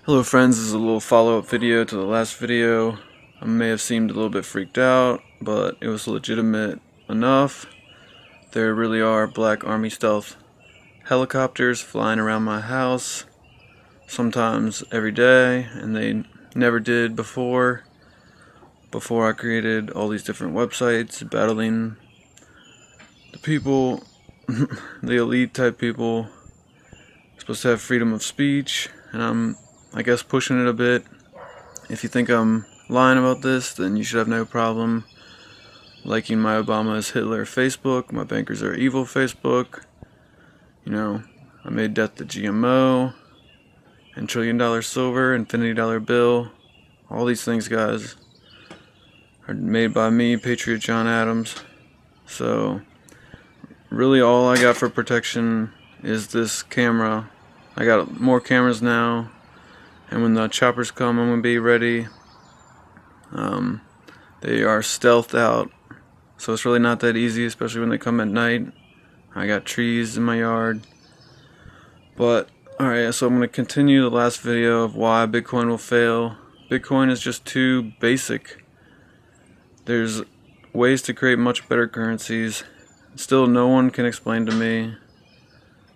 Hello friends, this is a little follow-up video to the last video. I may have seemed a little bit freaked out, but it was legitimate enough. There really are Black Army stealth helicopters flying around my house, sometimes every day, and they never did before I created all these different websites battling the people, the elite type people, supposed to have freedom of speech, and I guess pushing it a bit. If you think I'm lying about this, then you should have no problem liking my Obama is Hitler Facebook, my bankers are evil Facebook. You know, I made death to GMO, and $1 trillion silver, infinity dollar bill. All these things, guys, are made by me, Patriot John Adams. So, really all I got for protection is this camera. I got more cameras now. And when the choppers come, I'm going to be ready. They are stealthed out, so it's really not that easy, especially when they come at night. I got trees in my yard. But, alright, so I'm going to continue the last video of why Bitcoin will fail. Bitcoin is just too basic. There's ways to create much better currencies. Still, no one can explain to me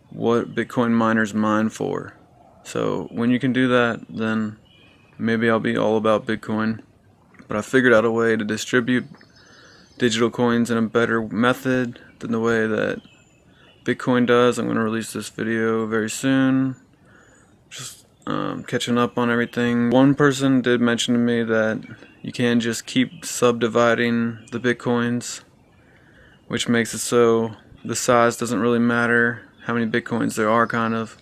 what Bitcoin miners mine for. So when you can do that, then maybe I'll be all about Bitcoin. But I figured out a way to distribute digital coins in a better method than the way that Bitcoin does. I'm going to release this video very soon. Just catching up on everything. One person did mention to me that you can just keep subdividing the Bitcoins, which makes it so the size doesn't really matter, how many Bitcoins there are, kind of.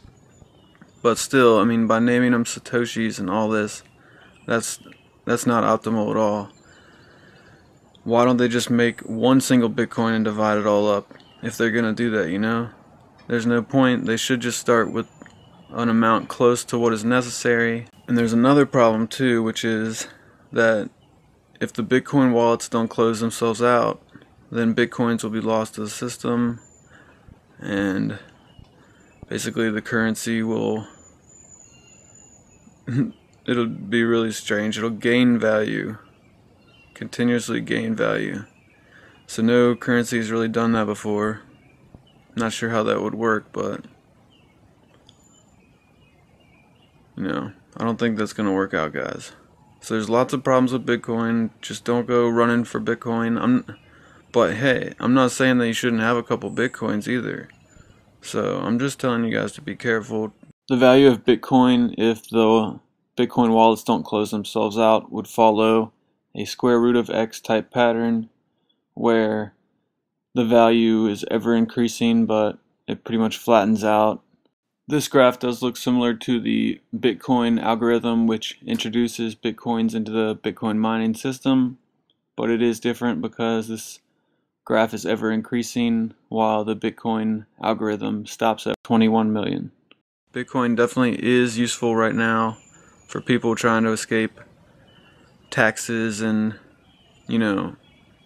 But still, I mean, by naming them Satoshis and all this, that's not optimal at all. Why don't they just make one single Bitcoin and divide it all up? If they're gonna do that, you know? There's no point. They should just start with an amount close to what is necessary. And there's another problem too, which is that if the Bitcoin wallets don't close themselves out, then Bitcoins will be lost to the system, and basically the currency will it'll be really strange. It'll gain value, continuously gain value. So no currency has really done that before. Not sure how that would work, but you know, I don't think that's gonna work out, guys. So there's lots of problems with Bitcoin. Just don't go running for Bitcoin. But hey, I'm not saying that you shouldn't have a couple Bitcoins either. So I'm just telling you guys to be careful. The value of Bitcoin, if the Bitcoin wallets don't close themselves out, would follow a square root of X type pattern where the value is ever increasing, but it pretty much flattens out. This graph does look similar to the Bitcoin algorithm, which introduces Bitcoins into the Bitcoin mining system, but it is different because this graph is ever increasing while the Bitcoin algorithm stops at 21 million. Bitcoin definitely is useful right now for people trying to escape taxes and, you know,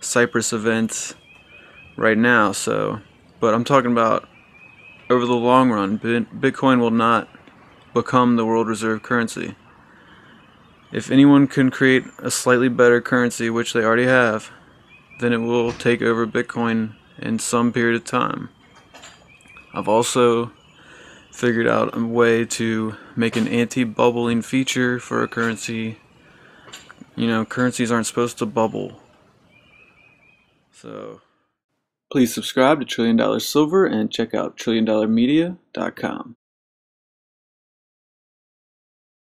Cyprus events right now. So, but I'm talking about over the long run. Bitcoin will not become the world reserve currency. If anyone can create a slightly better currency, which they already have, then it will take over Bitcoin in some period of time. I've also figured out a way to make an anti-bubbling feature for a currency. You know, currencies aren't supposed to bubble. So please subscribe to $1 Trillion Silver and check out trilliondollarmedia.com.